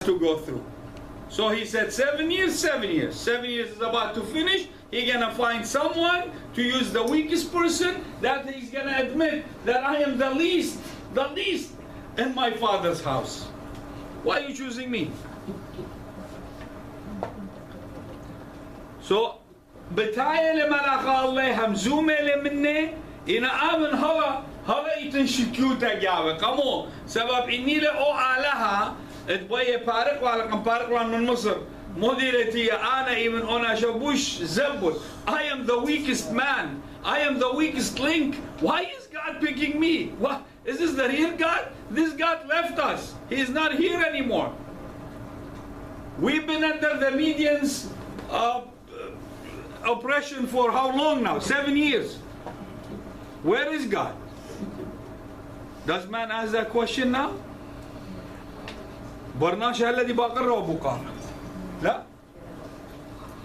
to go through. So he said 7 years, 7 years. 7 years is about to finish. He's gonna find someone to use the weakest person that he's gonna admit that I am the least in my father's house. Why are you choosing me? So بتاعي لملاك الله همزومة لمني إن آمن هلا يتنشكيوتا جاوة كمو سبب إني لأو علىها تبغي بارك وعلى كم بارك من مصر مديرتي أنا even أنا شبوش زبط. I am the weakest man. I am the weakest link. Why is God picking me? What is this, the real God? This God left us. He is not here anymore. We've been under the medians oppression for how long now? 7 years. Where is God? Does man ask that question now? برناش الذي بقرة وبقارة لا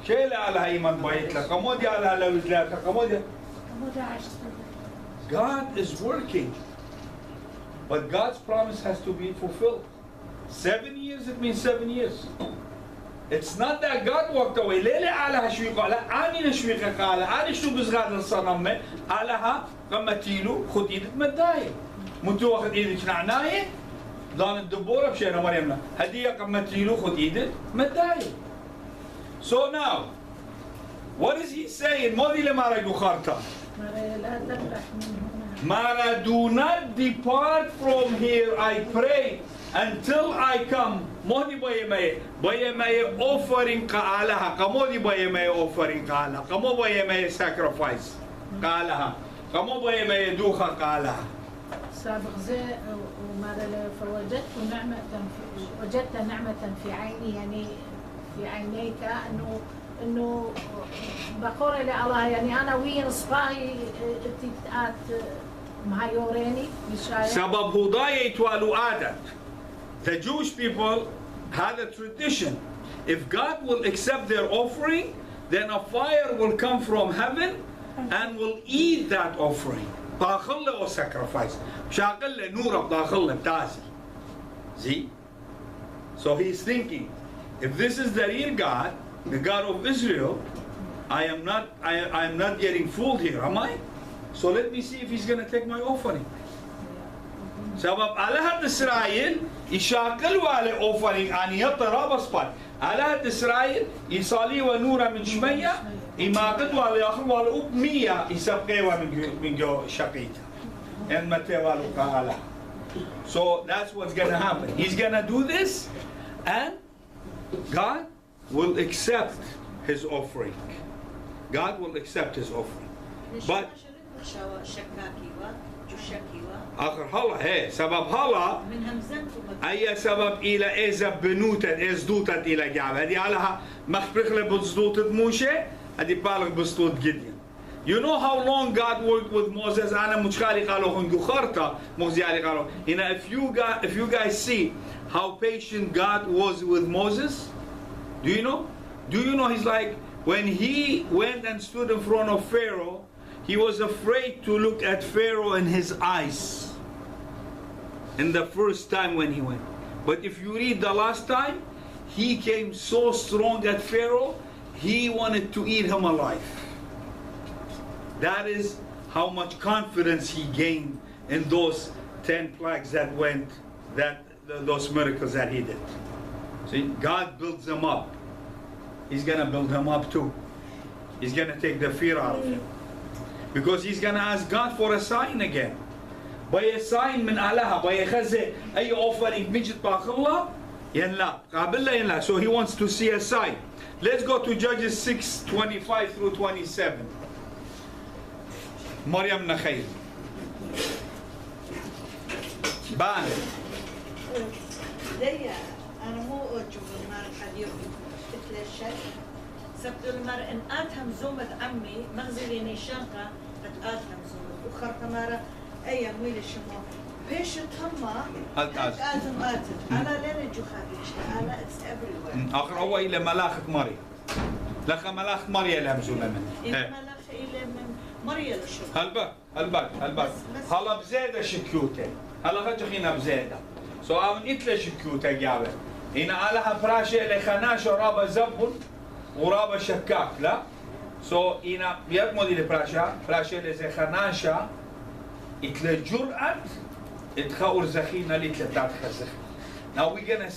شيء لا على إيمان بيت لك كمودي على لوزلك كمودي. God is working, but God's promise has to be fulfilled. 7 years, it means 7 years. It's not that God walked away. ليلة على هشويق لا أني نشويق قال أنا شو بزغاد الصنم علىها قمتيلو خد إيدك مداية منتو واخد إيدك نعناية دان الدبورة بشينا مريمنا هدية قمتيلو خد إيدك مداية. So now, what is he saying? ماذي لما رأيو خارطة Mara, do not depart from here, I pray, until I come. Modi bayemay offering kaalaha. Kamodi bayemay offering kaalaha. Kamo bayemay sacrifice kaalaha. Kamo bayemay duha kaalaha. سابق زي وماذا وجدت نعمة في عيني يعني في عينيك انه بقول لله يعني انا وين صباحي تتات مهيوريني مشاية سبب هداية يتوالو عادة. The Jewish people had a tradition. If God will accept their offering, then a fire will come from heaven and will eat that offering. داخله or sacrifice. شاقله نور داخله بتازل. See? So he's thinking, if this is the real God, the God of Israel, I am not getting fooled here, am I? So let me see if he's going to take my offering. سبب آلهة إسرائيل يشاكلوا على offering أن يطرى بسبات. آلهة إسرائيل يصلي ونورا من شمية يماقدوا على آخر والأب 100 يسبقوا من جو شقيتها. إن متى والو آلهة. So that's what's going to happen. He's going to do this, and God will accept his offering. God will accept his offering. But آخر هلا هي سبب هلا أي سبب إلى إذا بنوتة إزدوتة إلى جعل هذه علىها مخبرخلة بزدوتة موشة هذه بالغ بزدوت جديا. You know how long God worked with Moses? أنا مشكالي قالوا هنجو خرطة مغزيالي قالوا. You know, if you guys see how patient God was with Moses, do you know? Do you know he's like when he went and stood in front of Pharaoh, he was afraid to look at Pharaoh in his eyes in the first time when he went. But if you read the last time, he came so strong at Pharaoh, he wanted to eat him alive. That is how much confidence he gained in those 10 plagues that went, those miracles that he did. See, God builds them up. He's going to build him up too. He's going to take the fear out of him. Because he's going to ask God for a sign again. By a sign من آلهة, by a خزة, أي offering بيجت باخلة ينلا قابلة ينلا. So he wants to see a sign. Let's go to Judges 6:25 through 27. مريم نخيل. بان. ديا أنا مو أجوب المار حديو إتلاشت. سبت المار إن آتهم زومة عمي مغزليني شنقة آتهم زومة وخرطة مارا أيام ويل الشمو. بيش تهما آتهم أنا لين جوخابيش أنا it's everywhere. آخر هو إلى ملاخة مريم. لخ ملاخة مريم لهم زومة من. إلى ملاخة إلى من مريم الشمو. هلبك. هلا بزيادة شكيوته. هلا خجخينا بزيادة. So I'm إتلا شكيوته جابه. إن علىها براشة لخناشة رابا زبون ورابا شكاك لا سو إن بيد مودي براشة لزخناشة إتل جرأة إتخاور زخينا لتلتات خزخ. Now we're gonna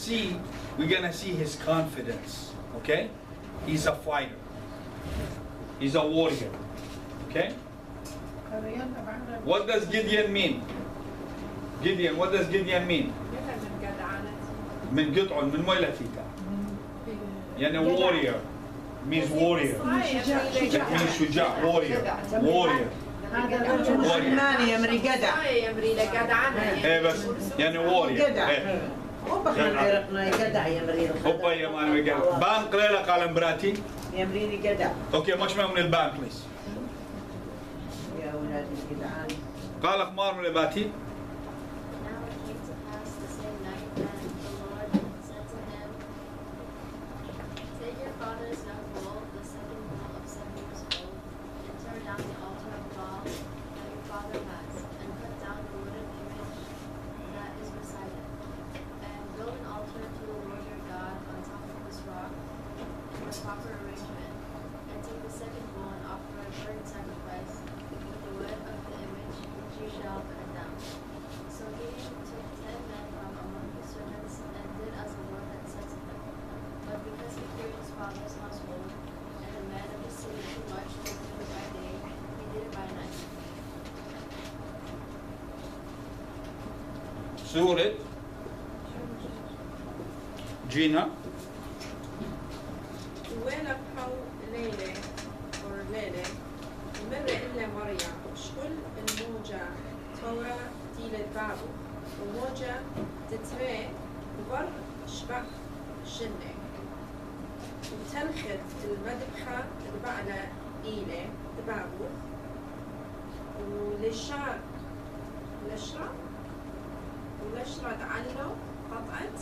see his confidence. Okay, he's a fighter. He's a warrior. Okay. What does Gideon mean? Gideon, what does Gideon mean? من قطع من مولتيتا. يعني warrior means warrior. It means شجاع warrior. Warrior. ماني يمري جدع. إيه بس يعني warrior. وبخنا جدع يمري. هوبا يا مان جدع. بان قليلة قال مراتي. يمري جدع. Okay, much more من البان please. يا ولادي جدعان. قال أخبار من الباتي. سورة جينا وين بحو ليلة مر إلا مريم شكل الموجة تورا تيلة بابو وموجة تتري وبر شبح شنة وتلخت المدبخة تبعنا إيلة تبابو ولشرا تعلو قطعت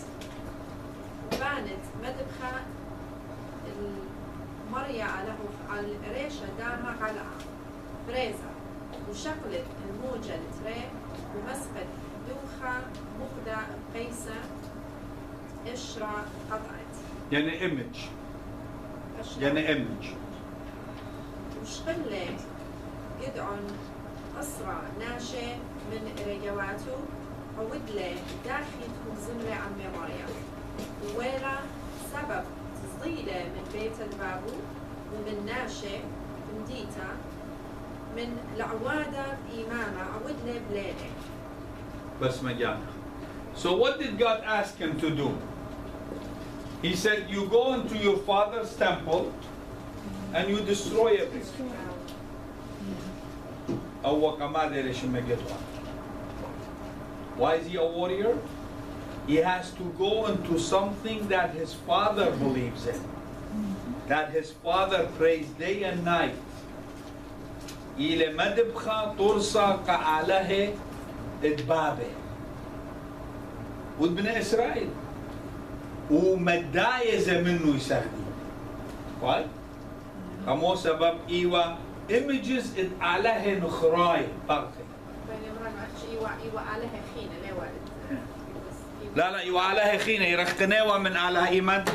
وبانت مدبخة المريا على الريشة دارها قلعة فريزة وشقلت الموجة التري ومسكت دوخة مخدة قيسة قشرة قطعت يعني image يعني image وشقلة يدعون أسرع ناشئ من رجواته عودله داخلتهم زمرة عمي مريم وويرا سبب تصديله من بيت البابو ومن ناشئ مديتا من العوادة إمامة عودله بليلة بس مجانا. So what did God ask him to do? He said, you go into your father's temple and you destroy everything. أو كما ليش مجتوا. Why is he a warrior? He has to go into something that his father believes in. That his father prays day and night. إلى مدبخة ترسى كعله إدبابه. وابن إسرائيل. ومدايز منه يسخدي. Why? كمو سبب إيوه images عليه نخراي بارتي. لا يو عليها خينة يرخنوا من على إيمان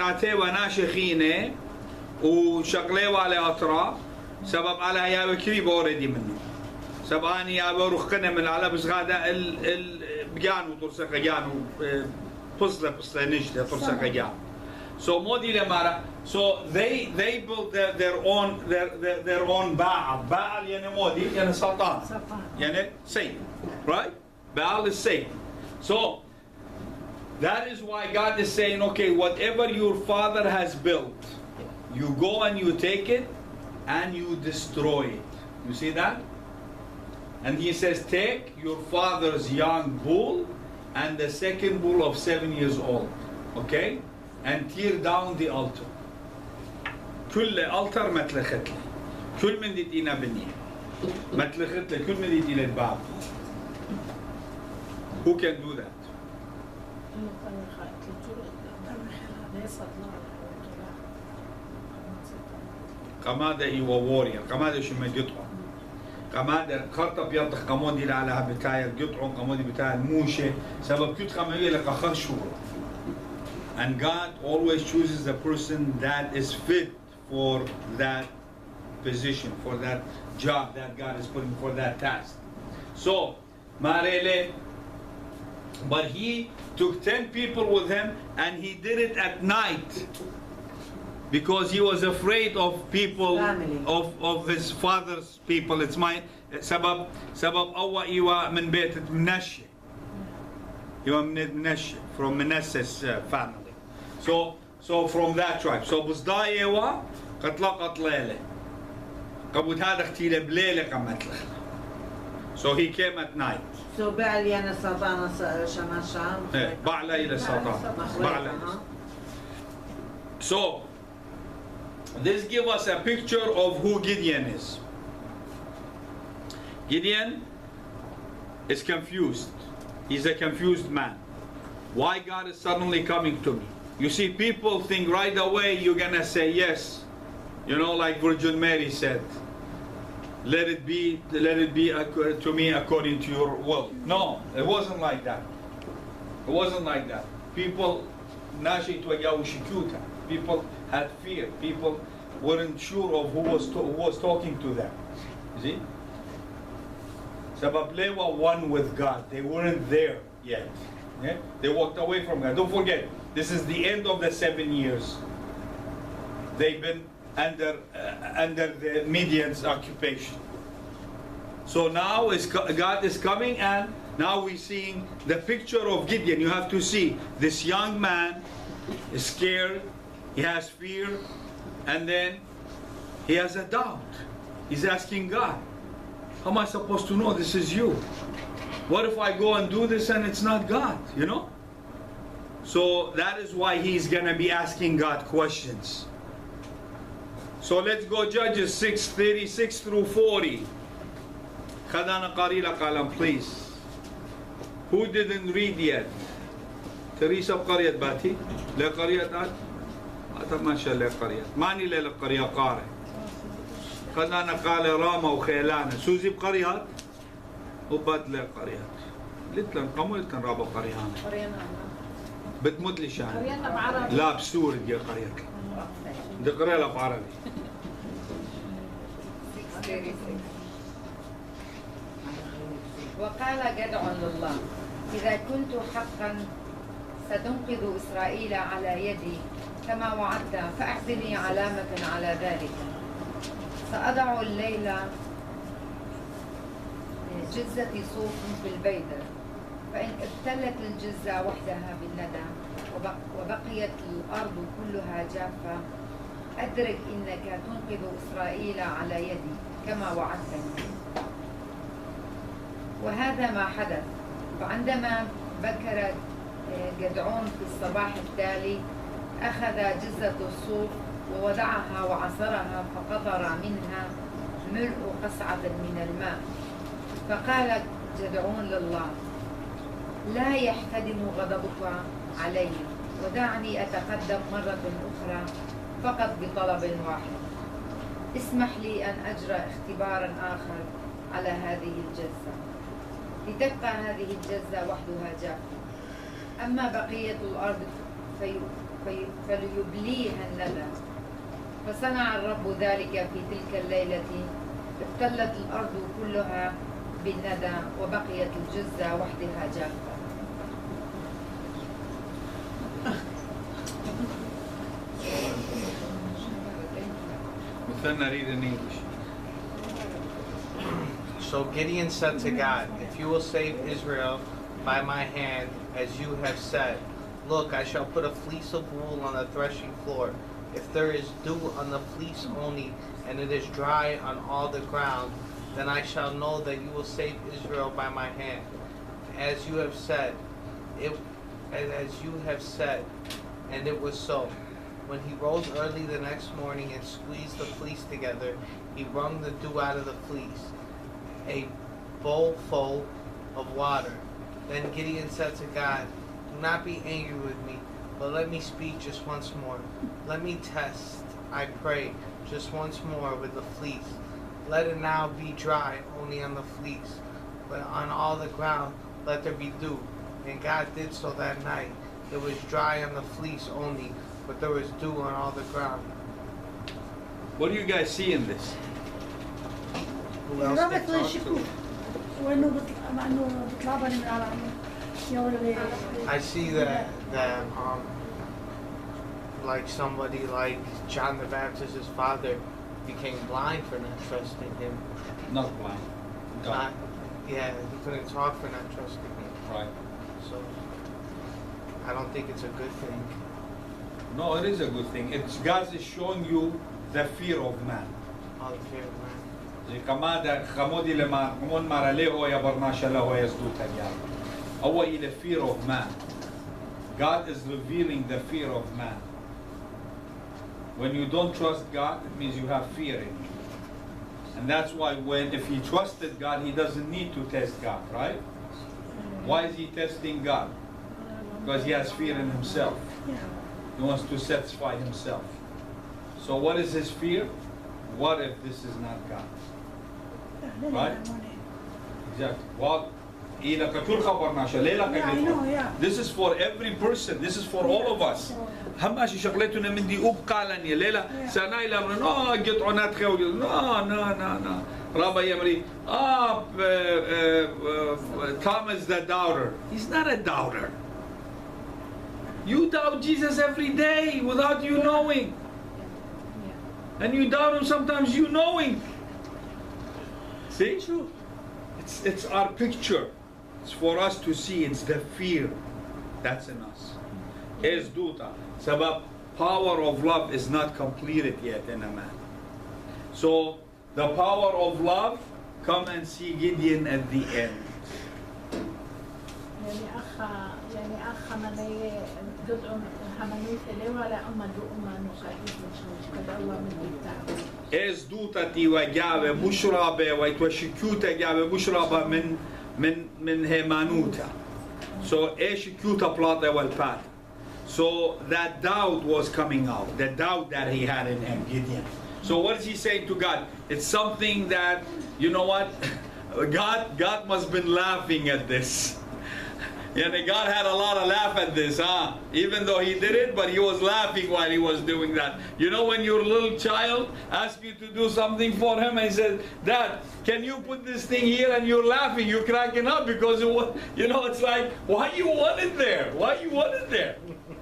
آتوا ناشي خينة وشغلوا على أطراف سبب على يا وكري بوردي منه سبب أني يا ورخنا من على بس غادا بجانو ترسق جانو بصلة نجدة ترسق جانو so مودي لمارا so they built their own Baal يعني مودي يعني سلطان يعني Satan right Baal is Satan. So that is why God is saying, okay, whatever your father has built, you go and you take it and you destroy it. You see that? And he says, take your father's young bull and the second bull of 7 years old, okay? And tear down the altar. كل altar ما تلخت لي. كل من دي تينا بنيه. ما تلخت لي. كل من دي تينا الباب. Who can do that? قمادة إيوا ووريا قمادة شو ما يقطعوا قمادة خرطة بيطخ قمودي على بتاعي القطعوا قمودي بتاع الموشة سبب كنت قمادة لك خرشور And God always chooses a person that is fit for that position, for that job that God is putting for that task. So, Marele, but he took 10 people with him and he did it at night because he was afraid of people, Family. of his father's people. It's my سبب أول إيوا من بيت منشي. إيوا من منشي from Manasseh's family. So from that tribe. So بصداي إيوا قتل ليلة. قبل هذا اختيله بليلة قمتله. So he came at night. So بعلي أنا سلطانة شماشة. بعلي إلى سلطان. بعلي. So this gives us a picture of who Gideon is. Gideon is confused. He's a confused man. Why God is suddenly coming to me? You see, people think right away you're gonna say yes. You know, like Virgin Mary said, let it be to me according to your will. No, it wasn't like that. It wasn't like that. People People had fear. People weren't sure of who was talking to them. You see? Sabab they were one with God. They weren't there yet. Yeah? They walked away from God. Don't forget, this is the end of the 7 years. They've been under the Midian's occupation. So now God is coming, and now we're seeing the picture of Gideon. You have to see this young man is scared, he has fear, and then he has a doubt. He's asking God, how am I supposed to know this is you? What if I go and do this and it's not God, you know? So that is why he's going to be asking God questions. So let's go Judges 6:36 through 40. Khadana Qarila Qalam, please. Who didn't read yet? Teresa Qariyat Bati? Le Qariyat At? Atamasha Le Qariyat. Mani Le Qariyat Qari. Khadana Qala Rama و Khailana. Suzi Qariyat? وبد Le Qariyat. لتلن قمو لتلن رابا قريان. بتموت لي شان. قرينا بعربي. لا بسوري دي قريت. دي قرية بعربي. وقال جدع لله إذا كنت حقا ستنقذ إسرائيل على يدي كما وعدت فأعطني علامة على ذلك. سأضع الليلة جزة صوف في البيدر، فإن ابتلت الجزة وحدها بالندى وبقيت الأرض كلها جافة أدرك إنك تنقذ إسرائيل على يدي كما وعدتني. وهذا ما حدث. فعندما بكر جدعون في الصباح التالي أخذ جزة الصوف ووضعها وعصرها فقطر منها ملء قصعة من الماء. فقال جدعون لله لا يحتدم غضبك علي ودعني أتقدم مرة أخرى فقط بطلب واحد. اسمح لي أن أجرى اختبارا آخر على هذه الجزة لتبقى هذه الجزة وحدها جافة، أما بقية الأرض فليبليها الندى. فصنع الرب ذلك في تلك الليلة، ابتلت الأرض كلها بالندى وبقيت الجزة وحدها جافة. مثلنا read in English. So Gideon said to God, if you will save Israel by my hand, as you have said, look, I shall put a fleece of wool on the threshing floor. If there is dew on the fleece only, and it is dry on all the ground, then I shall know that you will save Israel by my hand. As you have said, and it was so. When he rose early the next morning and squeezed the fleece together, he wrung the dew out of the fleece, a bowl full of water. Then Gideon said to God, do not be angry with me, but let me speak just once more. Let me test, I pray, just once more with the fleece. Let it now be dry only on the fleece, but on all the ground let there be dew. And God did so that night. it was dry on the fleece only, but there was dew on all the ground. What do you guys see in this? Who else they ربط talked الشكوك to? وانه مع انه بيطلع من العالم يا ولدي I see that like somebody like John the Baptist's father became blind for not trusting him. Not blind. Not, yeah, he couldn't talk for not trusting him. Right. So I don't think it's a good thing. No, it is a good thing. It's God is showing you the fear of man. All the fear of man. زي كما خمودي لما كمون مراليه يا برناشا له يزدو تريان. أو إلى fear of man. God is revealing the fear of man. When you don't trust God, it means you have fear in you. And that's why if he trusted God, he doesn't need to test God, right? Why is he testing God? Because he has fear in himself. He wants to satisfy himself. So what is his fear? What if this is not God? Right? Exactly. Well, this is for every person. This is for all of us. هماشي شغلتنا من دي أبقالني ليلة سناي لمن قطعوا نتخو no رابا يمري Thomas the doubter. He's not a doubter. You doubt Jesus every day without you knowing. And you doubt him sometimes you knowing. See? It's our picture. It's for us to see. It's the fear that's in us. Is duta. Sabab, power of love is not completed yet in a man. So the power of love, come and see Gideon at the end. يعني أخ مني جزء همنوت اللي ولا أما دو أما نقايد مش كده الله من بتاعه. إز دوتتي وجابه مشربة ويتوشكوتا جابه مشربة من هيمانوتا. So إيش كوتا بلاطة والبات. So that doubt was coming out, the doubt that he had in him, Gideon. So what is he saying to God? It's something that, you know what, God must have been laughing at this. And God had a lot of laugh at this, huh? Even though he did it, but he was laughing while he was doing that. You know when your little child asks you to do something for him and he says, Dad, can you put this thing here? And you're laughing, you're cracking up because it was, you know, it's like, why you want it there? Why you want it there?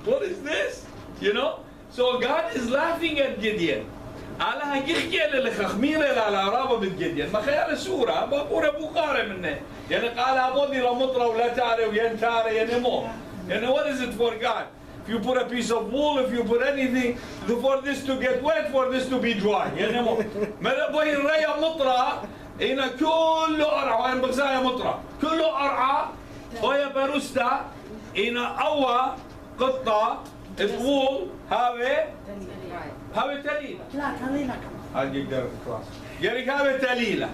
What is this? You know? So God is laughing at Gideon. على هيحكي للخميرة على رابة بالجديان ما خيال السورة بقورة بقارة منه يعني قال أبودي لمطرة ولا تاري وينتاري يعني مو يعني what is it for God? If you put a piece of wool, if you put anything for this to get wet, for this to be dry يعني مو ما نبغي نريا مطرة هنا كله أرعى وين بغزايا مطرة كله أرعى ويا بروستا هنا أول قطة الوول هاوي تليلة. لا تليلة I'll get there across. يعني هاوي تليلة.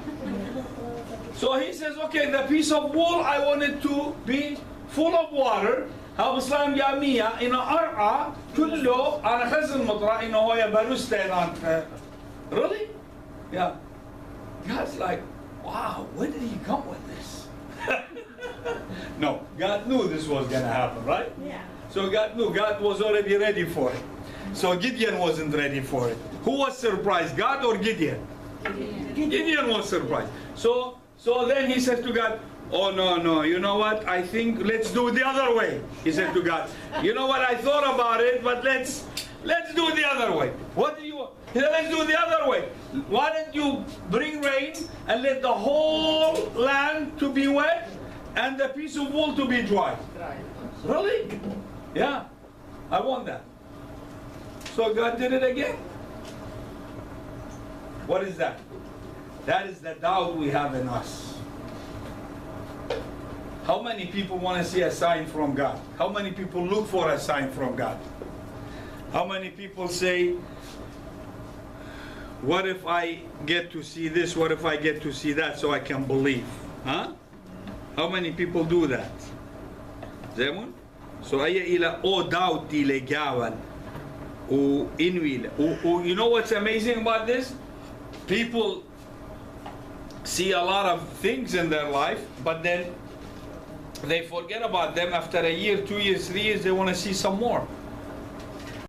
So he says, okay, the piece of wool I want it to be full of water. هاو بسلام جامية إنه أرعى كله أنا خزن مطرح إنه هو يبروستا Really? Yeah. God's like, wow, where did he come with this? No, God knew this was going to happen, right? Yeah. So God knew, God was already ready for it. So Gideon wasn't ready for it. Who was surprised, God or Gideon? Gideon was surprised. So then he said to God, oh no, you know what? I think let's do it the other way. He said to God, you know what? I thought about it, but let's do it the other way. What do you want? He said, let's do it the other way. Why don't you bring rain and let the whole land to be wet and the piece of wool to be dry? Really? Yeah, I want that. So God did it again. What is that? That is the doubt we have in us. How many people want to see a sign from God? How many people look for a sign from God? How many people say, what if I get to see this? What if I get to see that so I can believe? Huh? How many people do that? Zemun? So aya ila o doubt ile gawan o inwil. You know what's amazing about this? People see a lot of things in their life, but then they forget about them after a year, 2 years, 3 years, they want to see some more.